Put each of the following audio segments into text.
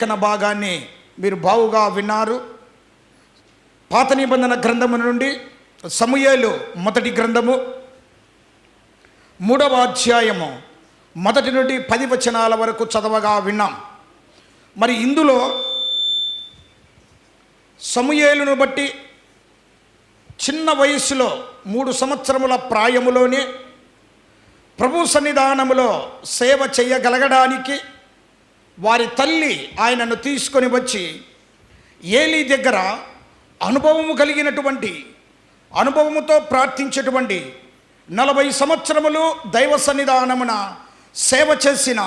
లేఖన భాగాన్ని మీరు బావుగా విన్నారు. పాత నిబంధన గ్రంథము నుండి సమూయేలు మొదటి గ్రంథము 3వ అధ్యాయము 1 నుండి 10 వచనాల వరకు చదవగా విన్నాం. మరి ఇందులో సమూయేలును బట్టి చిన్న వయస్సులో 3 సంవత్సరముల ప్రాయములోనే ప్రభు సన్నిధానములో సేవ చేయగలగడానికి వారి తల్లి ఆయనను తీసుకొని వచ్చి ఏలీ దగ్గర అనుభవముతో ప్రార్థించేటువంటి 40 సంవత్సరములు దైవ సన్నిధానమున సేవ చేసిన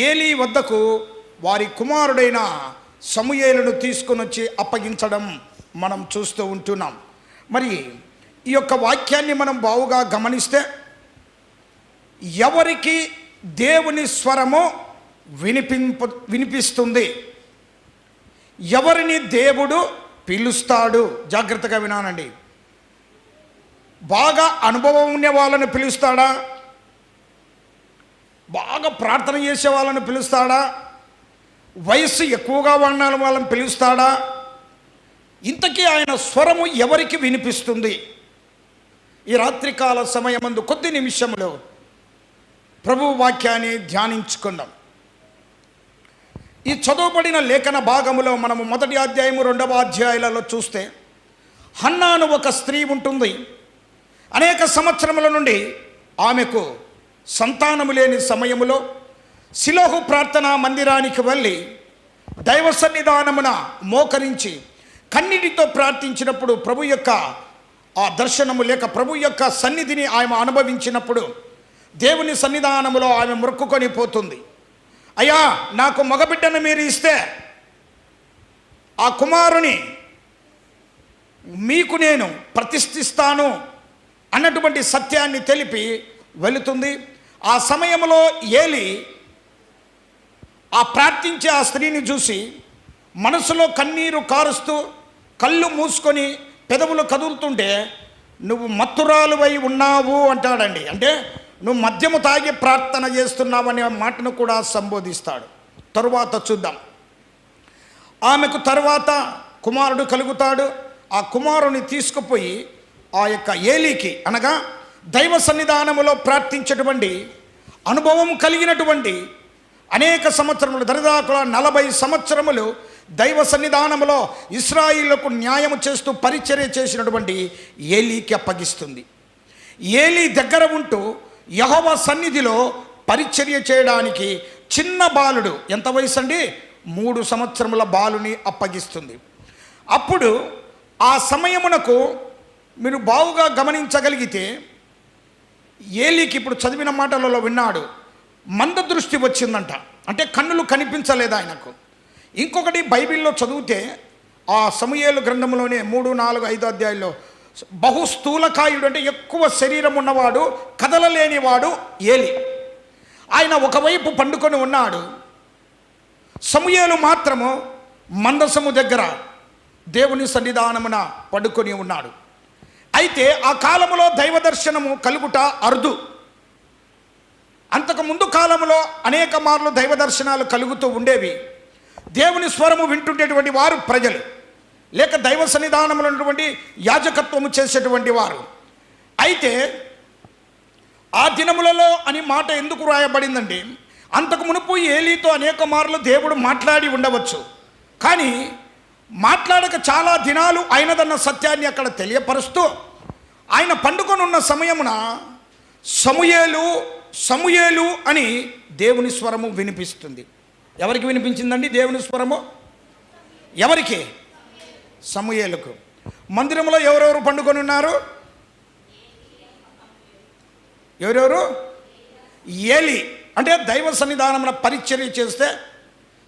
ఏలీ వద్దకు వారి కుమారుడైన సమూయేలును తీసుకొని వచ్చి అప్పగించడం మనం చూస్తూ ఉంటున్నాం. మరి ఈ యొక్క వాక్యాన్ని మనం బావుగా గమనిస్తే ఎవరికి దేవుని స్వరము వినిపిస్తుంది, ఎవరిని దేవుడు పిలుస్తాడు, జాగ్రత్తగా వినానండి. బాగా అనుభవం ఉన్న వాళ్ళని పిలుస్తాడా, బాగా ప్రార్థన చేసే వాళ్ళని పిలుస్తాడా, వయస్సు ఎక్కువగా ఉన్న వాళ్ళని పిలుస్తాడా? ఇంతకీ ఆయన స్వరము ఎవరికి వినిపిస్తుంది? ఈ రాత్రికాల సమయమందు కొద్ది నిమిషంలో ప్రభు వాక్యాన్ని ధ్యానించుకుందాం. ఈ చదవబడిన లేఖన భాగములో మనము 1వ అధ్యాయము 2వ అధ్యాయాలలో చూస్తే హన్నాను ఒక స్త్రీ ఉంటుంది. అనేక సంవత్సరముల నుండి ఆమెకు సంతానము లేని సమయములో శిలోహు ప్రార్థనా మందిరానికి వెళ్ళి దైవ సన్నిధానమున మోకరించి కన్నీటితో ప్రార్థించినప్పుడు ప్రభు యొక్క ఆ దర్శనము లేక ప్రభు యొక్క సన్నిధిని ఆమె అనుభవించినప్పుడు దేవుని సన్నిధానములో ఆమె మొక్కుకొని పోతుంది. అయ్యా, నాకు మగబిడ్డను మీరు ఇస్తే ఆ కుమారుని మీకు నేను ప్రతిష్ఠిస్తాను అన్నటువంటి సత్యాన్ని తెలిపి వెళుతుంది. ఆ సమయంలో ఏలీ ఆ ప్రార్థించే ఆ స్త్రీని చూసి మనసులో కన్నీరు కారుస్తూ కళ్ళు మూసుకొని పెదవులు కదులుతుంటే నువ్వు మత్తురాలువై ఉన్నావు అంటాడండి. అంటే నువ్వు మద్యము తాగి ప్రార్థన చేస్తున్నావనే మాటను కూడా సంబోధిస్తాడు. తరువాత చూద్దాం. ఆమెకు తరువాత కుమారుడు కలుగుతాడు. ఆ కుమారుని తీసుకుపోయి ఆ యొక్క ఏలీకి, అనగా దైవ సన్నిధానములో ప్రార్థించేటువంటి అనుభవం కలిగినటువంటి అనేక సంవత్సరములు, దరిదాపుల 40 సంవత్సరములు దైవ సన్నిధానములో ఇశ్రాయేలుకు న్యాయము చేస్తూ పరిచర్య చేసినటువంటి ఏలీకి అప్పగిస్తుంది. ఏలీ దగ్గర ఉంటూ యెహోవా సన్నిధిలో పరిచర్య చేయడానికి చిన్న బాలుడు, ఎంత వయసు అండి, 3 సంవత్సరముల బాలుని అప్పగిస్తుంది. అప్పుడు ఆ సమయమునకు మీరు బావుగా గమనించగలిగితే ఏలీకి ఇప్పుడు చదివిన మాటలలో విన్నాడు, మంద దృష్టి వచ్చిందంట. అంటే కన్నులు కనిపించలేదు ఆయనకు. ఇంకొకటి బైబిల్లో చదివితే ఆ సమూయేలు గ్రంథంలోనే 3, 4, 5 అధ్యాయుల్లో బహుస్థూలకాయుడు, అంటే ఎక్కువ శరీరం ఉన్నవాడు, కదలలేనివాడు ఏలీ. ఆయన ఒకవైపు పండుకొని ఉన్నాడు. సమూయేలు మాత్రము మందసము దగ్గర దేవుని సన్నిధానమున పడుకొని ఉన్నాడు. అయితే ఆ కాలంలో దైవ దర్శనము కలుగుట అరుదు. అంతకు ముందు కాలంలో అనేక మార్లు దైవ దర్శనాలు కలుగుతూ ఉండేవి. దేవుని స్వరము వింటుండేటువంటి వారు ప్రజలు, లేక దైవ సన్నిధానంలో ఉన్నటువంటి యాజకత్వము చేసేటువంటి వారు. అయితే ఆ దినములలో అని మాట ఎందుకు రాయబడిందండి? అంతకు మునుపు ఏలీతో అనేక మార్లు దేవుడు మాట్లాడి ఉండవచ్చు, కానీ మాట్లాడక చాలా దినాలు అయినదన్న సత్యాన్ని అక్కడ తెలియపరుస్తూ ఆయన పండుకొని ఉన్న సమయమున సమూయేలు సమూయేలు అని దేవుని స్వరము వినిపిస్తుంది. ఎవరికి వినిపించిందండి దేవుని స్వరము? ఎవరికి? సమూయేలుకు. మందిరంలో ఎవరెవరు పండుకొని ఉన్నారు? ఎవరెవరు? ఏలీ అంటే దైవ సన్నిధానమున పరిచర్య చేస్తే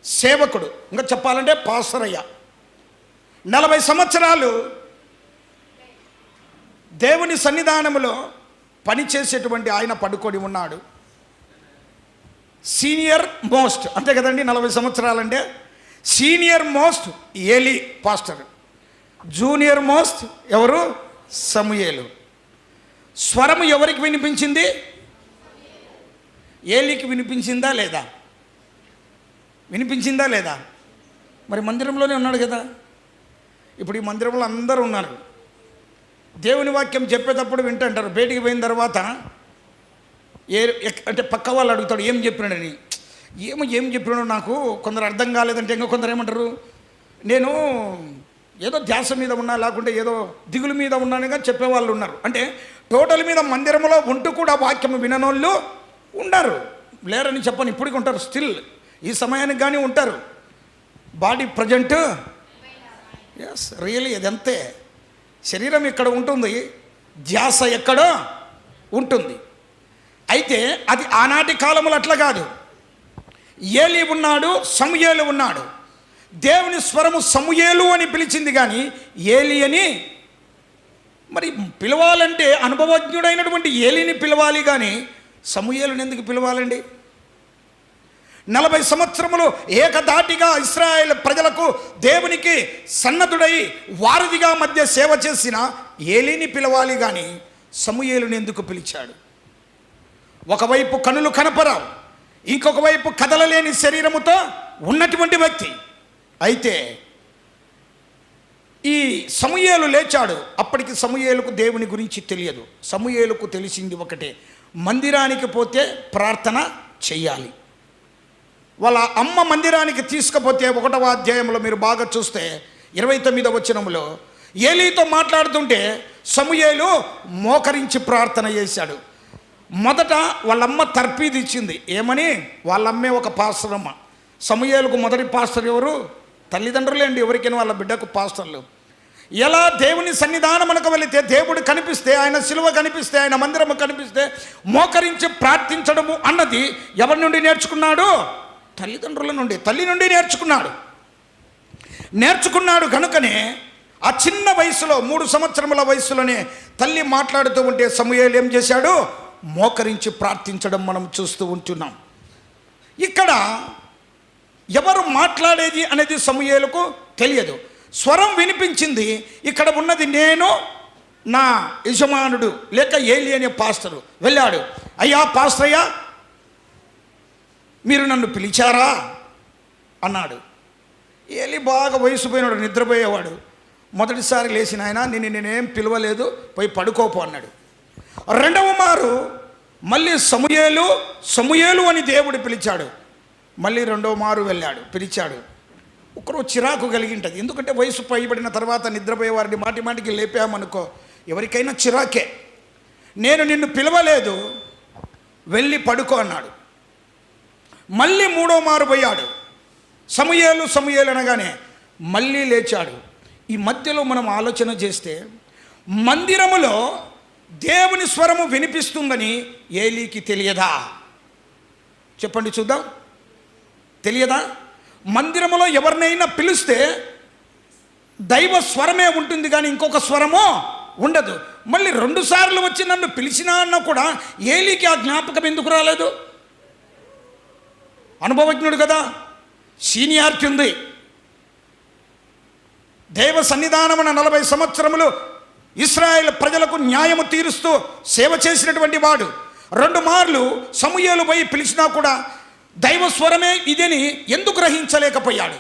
సేవకుడు, ఇంకా చెప్పాలంటే పాస్టరయ్య. 40 సంవత్సరాలు దేవుని సన్నిధానములో పనిచేసేటువంటి ఆయన పడుకొని ఉన్నాడు. సీనియర్ మోస్ట్, అంతే కదండి, 40 సంవత్సరాలంటే senior most Eli pastor, junior most ఎవరు? సమూయేలు. స్వరము ఎవరికి వినిపించింది? ఏలీకి వినిపించిందా లేదా? వినిపించిందా లేదా? మరి మందిరంలోనే ఉన్నాడు కదా. ఇప్పుడు ఈ మందిరంలో అందరూ ఉన్నారు, దేవుని వాక్యం చెప్పేటప్పుడు వింటుంటారు. బయటికి పోయిన తర్వాత అంటే పక్క వాళ్ళు అడుగుతాడు ఏం చెప్పినాడని. ఏం చెప్పినాడో నాకు కొందరు అర్థం కాలేదంటే ఇంకా కొందరు ఏమంటారు, నేను ఏదో ధ్యాస మీద ఉన్నా, లేకుంటే ఏదో దిగులు మీద ఉన్నానుగా చెప్పేవాళ్ళు ఉన్నారు. అంటే టోటల్ మీద మందిరంలో ఉంటూ కూడా వాక్యం విననోళ్ళు ఉండరు, లేరని చెప్పని ఇప్పటికి ఉంటారు. స్టిల్ ఈ సమయానికి కానీ ఉంటారు. బాడీ ప్రజెంట్, ఎస్ రియలీ అదంతే. శరీరం ఇక్కడ ఉంటుంది, ధ్యాస ఎక్కడో ఉంటుంది. అయితే అది ఆనాటి కాలంలో అట్లా కాదు. ఏలీ ఉన్నాడు, సమూయేలు ఉన్నాడు. దేవుని స్వరము సమూయేలు అని పిలిచింది కానీ ఏలీ అని మరి పిలవాలంటే అనుభవజ్ఞుడైనటువంటి ఏలీని పిలవాలి కానీ సమూయేలుని ఎందుకు పిలవాలండి? 40 సంవత్సరములు ఏకధాటిగా ఇశ్రాయేల్ ప్రజలకు దేవునికి సన్నద్ధుడై వారధిగా మధ్య సేవ చేసిన ఏలీని పిలవాలి కానీ సమూయేలుని ఎందుకు పిలిచాడు? ఒకవైపు కనులు కనపరావు, ఇంకొక వైపు కదలలేని శరీరముతో ఉన్నటువంటి వ్యక్తి. అయితే ఈ సమూయేలు లేచాడు. అప్పటికి సమూయేలుకు దేవుని గురించి తెలియదు. సమూయేలుకు తెలిసింది ఒకటే, మందిరానికి పోతే ప్రార్థన చెయ్యాలి. వాళ్ళ అమ్మ మందిరానికి తీసుకుపోతే 1వ అధ్యాయంలో మీరు బాగా చూస్తే 29వ వచనంలో ఏలీతో మాట్లాడుతుంటే సమూయేలు మోకరించి ప్రార్థన చేశాడు. మొదట వాళ్ళమ్మ తర్పీది ఇచ్చింది. ఏమని? వాళ్ళమ్మే ఒక పాస్టర్ అమ్మ. సమూయేలుకు మొదటి పాస్టర్ ఎవరు? తల్లిదండ్రులేండి. ఎవరికైనా వాళ్ళ బిడ్డకు పాస్టర్లు. ఎలా దేవుని సన్నిధానమునకు వెళితే దేవుడు కనిపిస్తే, ఆయన శిలువ కనిపిస్తే, ఆయన మందిరము కనిపిస్తే మోకరించి ప్రార్థించడము అన్నది ఎవరి నుండి నేర్చుకున్నాడు? తల్లిదండ్రుల నుండి, తల్లి నుండి నేర్చుకున్నాడు. కనుకనే ఆ చిన్న వయసులో 3 సంవత్సరముల వయసులోనే తల్లి మాట్లాడుతూ ఉంటే సమూయేలు ఏం చేశాడు? మోకరించి ప్రార్థించడం మనం చూస్తూ ఉంటున్నాం. ఇక్కడ ఎవరు మాట్లాడేది అనేది సమూయేలుకు తెలియదు. స్వరం వినిపించింది. ఇక్కడ ఉన్నది నేను, నా యజమానుడు లేక ఏలీ అనే పాస్టరు. వెళ్ళాడు. అయ్యా పాస్టర్ అయ్యా, మీరు నన్ను పిలిచారా అన్నాడు. ఏలీ బాగా వయసు పోయినాడు, నిద్రపోయేవాడు. మొదటిసారి లేచిన ఆయన నేనేం పిలవలేదు, పోయి పడుకోపో అన్నాడు. రెండవ మారు మళ్ళీ సమూయేలు అని దేవుడు పిలిచాడు. మళ్ళీ రెండవ మారు వెళ్ళాడు, పిలిచాడు. ఒకరోజు చిరాకు కలిగింటుంది. ఎందుకంటే వయసు పైబడిన తర్వాత నిద్రపోయేవారిని మాటికి లేపామనుకో ఎవరికైనా చిరాకే. నేను నిన్ను పిలవలేదు, వెళ్ళి పడుకో అన్నాడు. మళ్ళీ 3వ మారు పోయాడు. సమూయేలు అనగానే మళ్ళీ లేచాడు. ఈ మధ్యలో మనం ఆలోచన చేస్తే మందిరములో దేవుని స్వరము వినిపిస్తుందని ఏలీకి తెలియదా? చెప్పండి చూద్దాం. తెలియదా? మందిరములో ఎవరినైనా పిలిస్తే దైవ స్వరమే ఉంటుంది కానీ ఇంకొక స్వరము ఉండదు. మళ్ళీ 2 సార్లు వచ్చి నన్ను పిలిచినా అన్న కూడా ఏలీకి ఆ జ్ఞాపకం ఎందుకు రాలేదు? అనుభవజ్ఞుడు కదా, సీనియారిటీ ఉంది. దైవ సన్నిధానమున 40 సంవత్సరములు ఇశ్రాయేల్ ప్రజలకు న్యాయము తీరుస్తూ సేవ చేసినటువంటి వాడు 2 మార్లు సమూయేలు పోయి పిలిచినా కూడా దైవ స్వరమే ఇదని ఎందుకు గ్రహించలేకపోయాడు?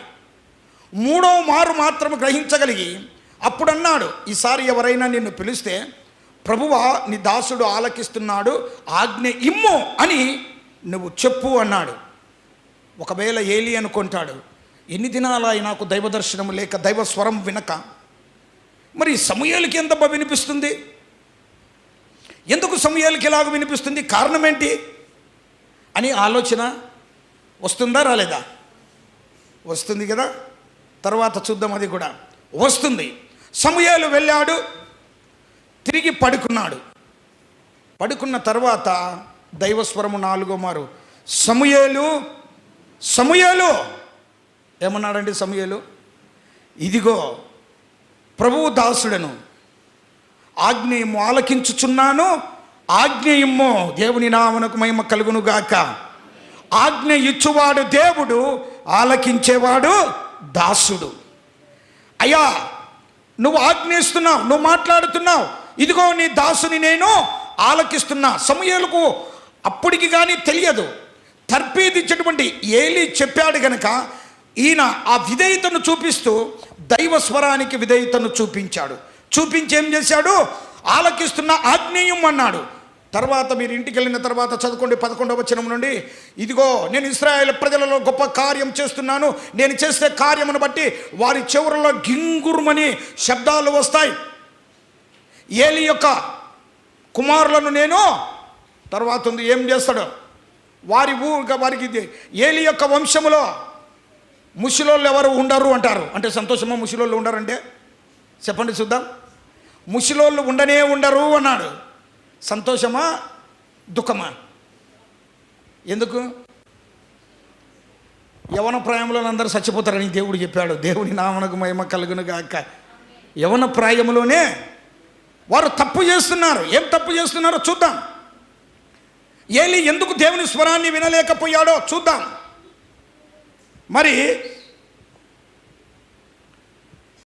3వ మారు మాత్రం గ్రహించగలిగి అప్పుడు అన్నాడు, ఈసారి ఎవరైనా నిన్ను పిలిస్తే ప్రభువా నీ దాసుడు ఆలకిస్తున్నాడు, ఆజ్ఞ ఇమ్ము అని నువ్వు చెప్పు అన్నాడు. ఒకవేళ ఏలీ అనుకుంటాడు, ఎన్ని దినాలా నాకు దైవ దర్శనం లేక దైవ స్వరం వినక, మరి సమూయేలుకి ఎంత వినిపిస్తుంది? ఎందుకు సమూయేలుకి ఎలాగ వినిపిస్తుంది? కారణం ఏంటి అని ఆలోచన వస్తుందా రాలేదా? వస్తుంది కదా. తర్వాత చూద్దాం, అది కూడా వస్తుంది. సమూయేలు వెళ్ళాడు, తిరిగి పడుకున్నాడు. పడుకున్న తర్వాత దైవస్వరము 4వ మారు సమూయేలు ఏమన్నాడండి? సమూయేలు, ఇదిగో ప్రభువు దాసుడను, ఆజ్ఞ ఇమ్ము, ఆలకించుచున్నాను, ఆజ్ఞ ఇమ్ము. దేవుని నామమునకు మహిమ కలుగును గాక. ఆజ్ఞ ఇచ్చువాడు దేవుడు, ఆలకించేవాడు దాసుడు. అయ్యా నువ్వు ఆజ్ఞిస్తున్నావు, నువ్వు మాట్లాడుతున్నావు, ఇదిగో నీ దాసుని నేను ఆలకిస్తున్నా. సమూయేలుకు అప్పటికి కానీ తెలియదు. తర్పీదించేటువంటి ఏలీ చెప్పాడు గనక ఈయన ఆ విధేయతను చూపిస్తూ దైవ స్వరానికి విధేయతను చూపించాడు. చూపించి ఏం చేశాడు? ఆలకిస్తున్న ఆజ్ఞేయం అన్నాడు. తర్వాత మీరు ఇంటికి వెళ్ళిన తర్వాత చదువుకోండి 11వ వచనం నుండి. ఇదిగో నేను ఇశ్రాయేలు ప్రజలలో గొప్ప కార్యం చేస్తున్నాను, నేను చేసే కార్యమును బట్టి వారి చెవులలో గింగురుమని శబ్దాలు వస్తాయి. ఏలి యొక్క కుమారులను నేను తర్వాత ఉంది ఏం చేస్తాడు? వారికి ఏలి యొక్క వంశములో ముసలోళ్ళు ఎవరు ఉండరు అంటారు. అంటే సంతోషమా? ముసలోళ్ళు ఉండరంటే చెప్పండి చూద్దాం. ముసలోళ్ళు ఉండనే ఉండరు అన్నాడు. సంతోషమా దుఃఖమా? ఎందుకు? యవన ప్రాయంలో అందరూ చచ్చిపోతారని దేవుడు చెప్పాడు. దేవుని నామనకు మహిమ కలుగును గాక. యవన ప్రాయములోనే వారు తప్పు చేస్తున్నారు. ఏం తప్పు చేస్తున్నారో చూద్దాం. ఏలి ఎందుకు దేవుని స్వరాన్ని వినలేకపోయాడో చూద్దాం. మరి